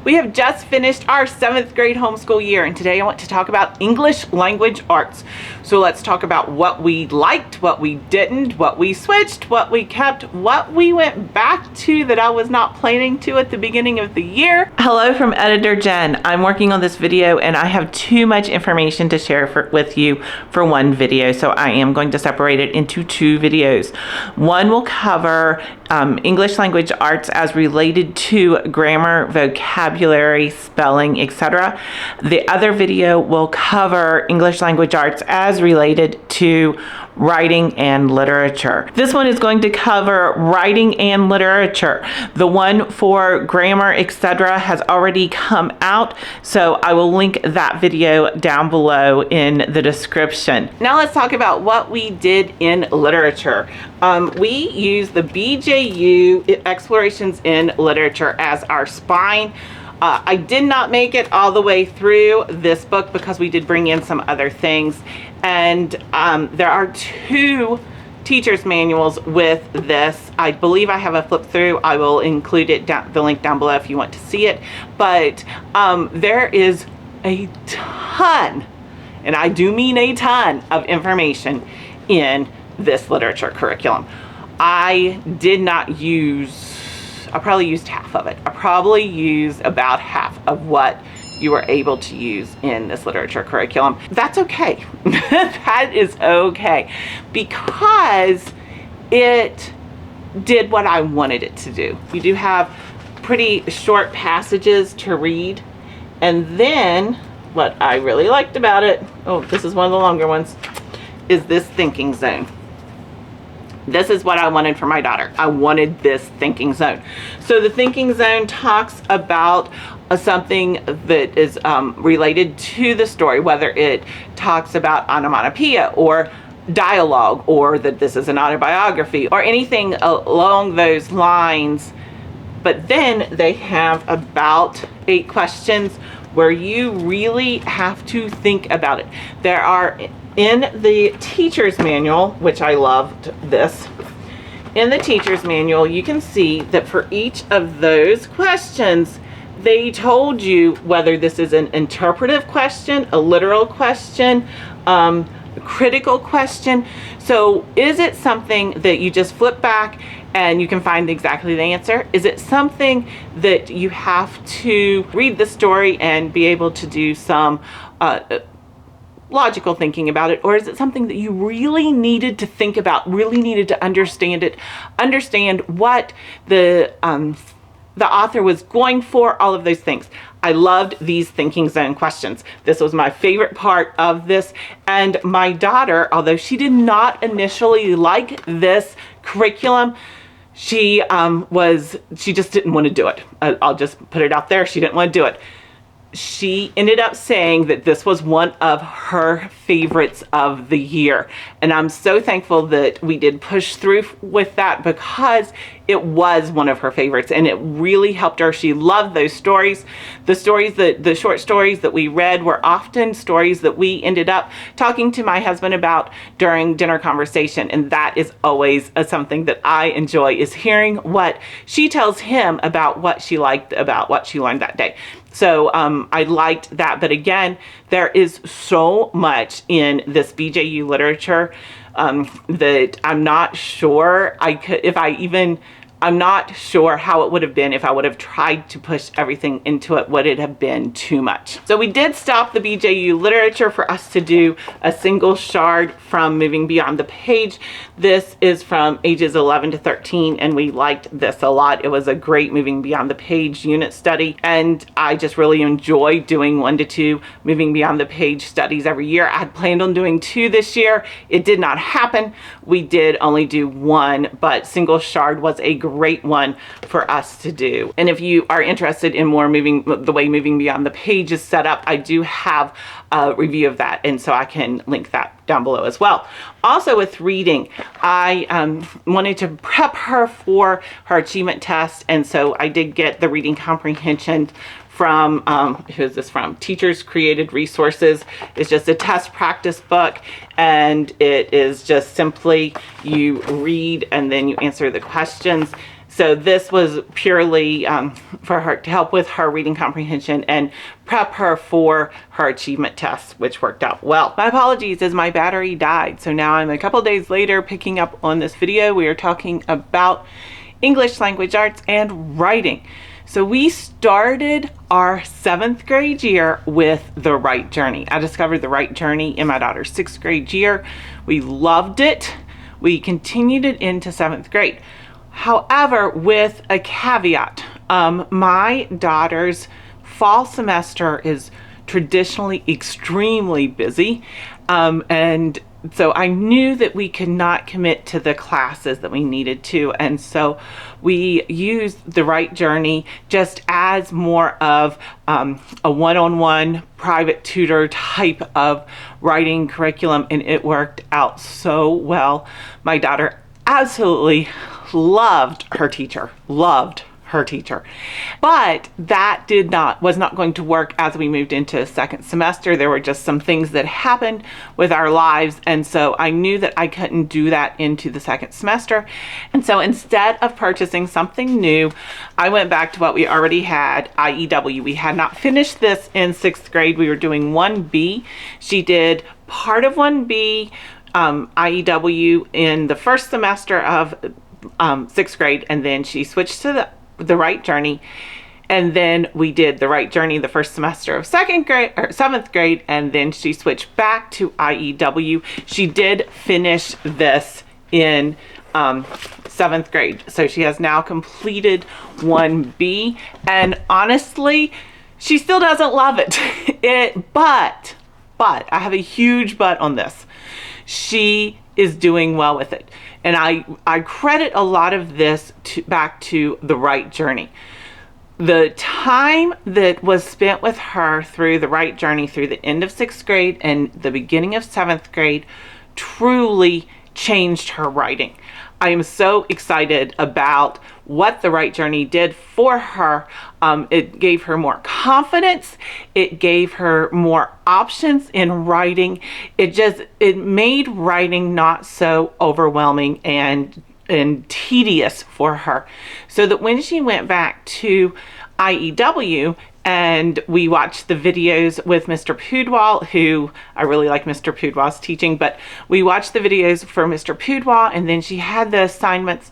We have just finished our 7th grade homeschool year, and today I want to talk about English language arts. So let's talk about what we liked, what we didn't, what we switched, what we kept, what we went back to that I was not planning to at the beginning of the year. Hello from Editor Jen. I'm working on this video and I have too much information to share with you for one video, so I am going to separate it into two videos. One will cover English language arts as related to grammar, vocabulary, spelling, etc. The other video will cover English language arts as related to writing and literature. This one is going to cover writing and literature. The one for grammar, etc. has already come out, so I will link that video down below in the description. Now let's talk about what we did in literature. We used the BJU Explorations in Literature as our spine. I did not make it all the way through this book because we did bring in some other things, and there are two teacher's manuals with this. I believe I have a flip through. I will include it the link down below if you want to see it, but there is a ton, and I do mean a ton, of information in this literature curriculum. I did not use, I probably used half of it. I probably used about half of what you were able to use in this literature curriculum. That's okay. That is okay, because it did what I wanted it to do. You do have pretty short passages to read, and then what I really liked about it, oh, this is one of the longer ones, is this thinking zone. This is what I wanted for my daughter. I wanted this thinking zone. So the thinking zone talks about something that is related to the story, whether it talks about onomatopoeia or dialogue, or that this is an autobiography, or anything along those lines. But then they have about 8 questions where you really have to think about it. There are, in the teacher's manual, which I loved this, in the teacher's manual you can see that for each of those questions they told you whether this is an interpretive question, a literal question, a critical question. So is it something that you just flip back and you can find exactly the answer? Is it something that you have to read the story and be able to do some logical thinking about it? Or is it something that you really needed to think about, really needed to understand it, understand what the author was going for, all of those things? I loved these thinking zone questions. This was my favorite part of this, and my daughter, although she did not initially like this curriculum, she just didn't want to do it. I'll just put it out there. She didn't want to do it. She ended up saying that this was one of her favorites of the year. And I'm so thankful that we did push through with that, because it was one of her favorites and it really helped her. She loved those stories. The short stories that we read were often stories that we ended up talking to my husband about during dinner conversation. And that is always something that I enjoy, is hearing what she tells him about what she liked, about what she learned that day. So I liked that. But again, there is so much in this BJU literature that I'm not sure I could, I'm not sure how it would have been if I would have tried to push everything into it. Would it have been too much? So we did stop the BJU literature for us to do a single shard from Moving Beyond the Page. This is from ages 11 to 13, and we liked this a lot. It was a great Moving Beyond the Page unit study, and I just really enjoy doing 1 to 2 Moving Beyond the Page studies every year. I had planned on doing 2 this year. It did not happen. We did only do 1, but single shard was a great one for us to do. And if you are interested in more the way Moving Beyond the Page is set up, I do have a review of that, and so I can link that down below as well. Also with reading, I wanted to prep her for her achievement test, and so I did get the reading comprehension from, who is this from? Teachers Created Resources. It's just a test practice book, and it is just simply you read and then you answer the questions. So this was purely for her to help with her reading comprehension and prep her for her achievement tests, which worked out well. My apologies as my battery died. So now I'm a couple days later picking up on this video. We are talking about English language arts and writing. So we started our 7th grade year with The Right Journey. I discovered The Right Journey in my daughter's 6th grade year. We loved it. We continued it into 7th grade. However, with a caveat, my daughter's fall semester is traditionally extremely busy, and so I knew that we could not commit to the classes that we needed to, and so we used The Right Journey just as more of a one-on-one private tutor type of writing curriculum, and it worked out so well. My daughter absolutely loved her teacher, but that was not going to work as we moved into second semester. There were just some things that happened with our lives, and so I knew that I couldn't do that into the second semester. And so instead of purchasing something new, I went back to what we already had, IEW. We had not finished this in 6th grade. We were doing 1B. She did part of 1B IEW in the first semester of 6th grade, and then she switched to the Right Journey, and then we did The Right Journey the first semester of 7th grade, and then she switched back to IEW. She did finish this in 7th grade, so she has now completed 1B, and honestly, she still doesn't love it. But I have a huge but on this. She is doing well with it. And I credit a lot of this back to The Right Journey. The time that was spent with her through The Right Journey through the end of 6th grade and the beginning of 7th grade truly changed her writing. I am so excited about what The Right Journey did for her. It gave her more confidence. It gave her more options in writing. It made writing not so overwhelming and tedious for her. So that when she went back to IEW and we watched the videos with Mr. Pudwall, who I really like Mr. Pudwall's teaching, but we watched the videos for Mr. Pudwall, and then she had the assignments.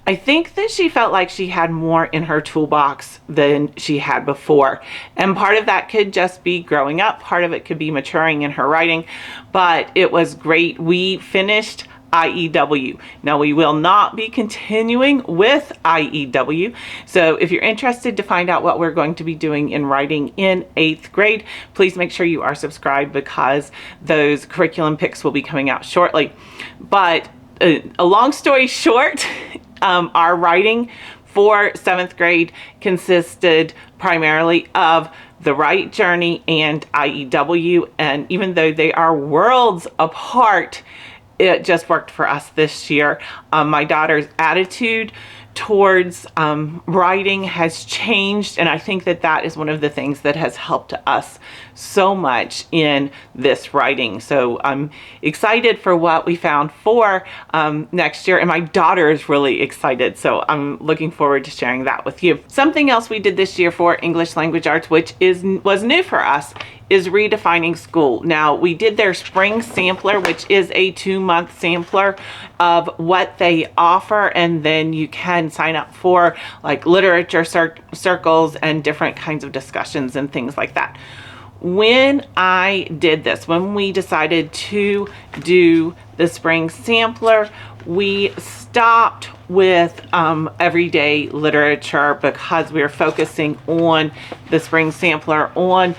I think that she felt like she had more in her toolbox than she had before. And part of that could just be growing up. Part of it could be maturing in her writing, but it was great. We finished IEW. Now we will not be continuing with IEW. So if you're interested to find out what we're going to be doing in writing in 8th grade, please make sure you are subscribed because those curriculum picks will be coming out shortly. But a long story short, our writing for 7th grade consisted primarily of The Right Journey and IEW, and even though they are worlds apart, it just worked for us this year. My daughter's attitude towards writing has changed, and I think that that is one of the things that has helped us so much in this writing. So I'm excited for what we found for next year, and my daughter is really excited, so I'm looking forward to sharing that with you. Something else we did this year for English language arts, which was new for us, is Redefining School. Now, we did their spring sampler, which is a 2-month sampler of what they offer, and then you can sign up for like literature circles and different kinds of discussions and things like that. When I did this, when we decided to do the spring sampler, we stopped with everyday literature because we were focusing on the spring sampler on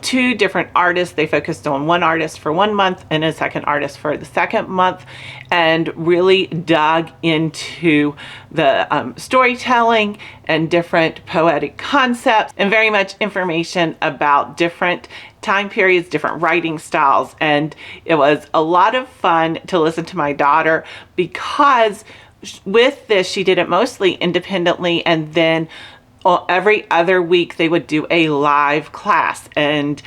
2 different artists. They focused on one artist for 1 month and a second artist for the second month, and really dug into the storytelling and different poetic concepts and very much information about different time periods, different writing styles. And it was a lot of fun to listen to my daughter because with this, she did it mostly independently, and then every other week they would do a live class, and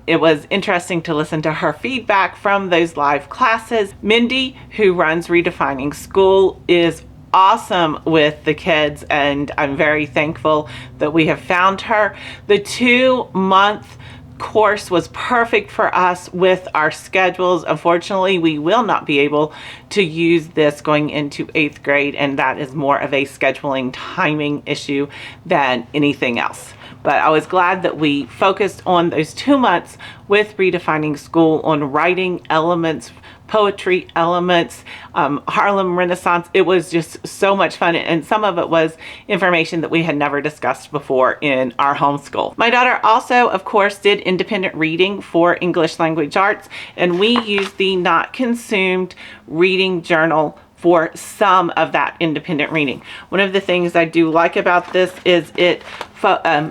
it was interesting to listen to her feedback from those live classes. Mindy, who runs Redefining School, is awesome with the kids, and I'm very thankful that we have found her. The 2-month course was perfect for us with our schedules. Unfortunately, we will not be able to use this going into 8th grade, and that is more of a scheduling timing issue than anything else. But I was glad that we focused on those 2 months with Redefining School on writing elements, poetry elements, Harlem Renaissance. It was just so much fun, and some of it was information that we had never discussed before in our homeschool. My daughter also, of course, did independent reading for English language arts, and we used the Not Consumed reading journal for some of that independent reading. One of the things I do like about this is it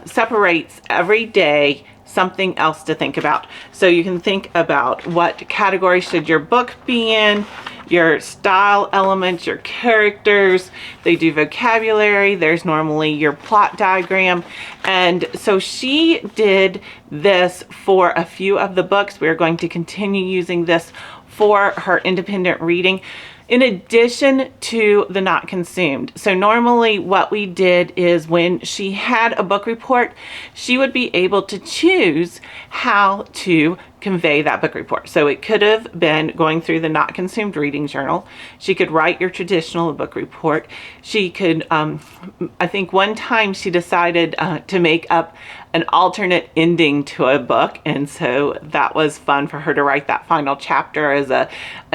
separates every day something else to think about. So you can think about what category should your book be in, your style elements, your characters. They do vocabulary. There's normally your plot diagram. And so she did this for a few of the books. We're going to continue using this for her independent reading, in addition to the Not Consumed. So normally what we did is when she had a book report, she would be able to choose how to convey that book report. So it could have been going through the Not Consumed reading journal. She could write your traditional book report. She could, I think one time she decided to make up an alternate ending to a book, and so that was fun for her to write that final chapter as a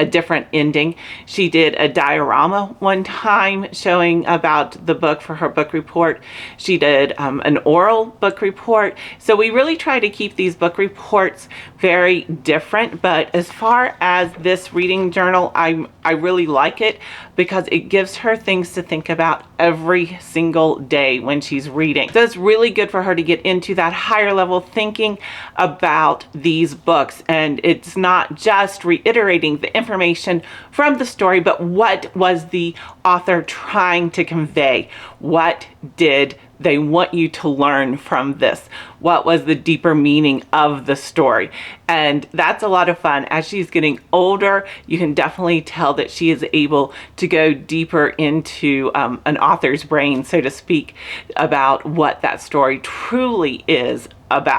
different ending. She did a diorama one time showing about the book for her book report. She did an oral book report. So we really try to keep these book reports very different, but as far as this reading journal, I really like it because it gives her things to think about every single day when she's reading. So it's really good for her to get into that higher level thinking about these books, and it's not just reiterating the information from the story, but what was the author trying to convey? What did they want you to learn from this? What was the deeper meaning of the story? And that's a lot of fun. As she's getting older, you can definitely tell that she is able to go deeper into an author's brain, so to speak, about what that story truly is about.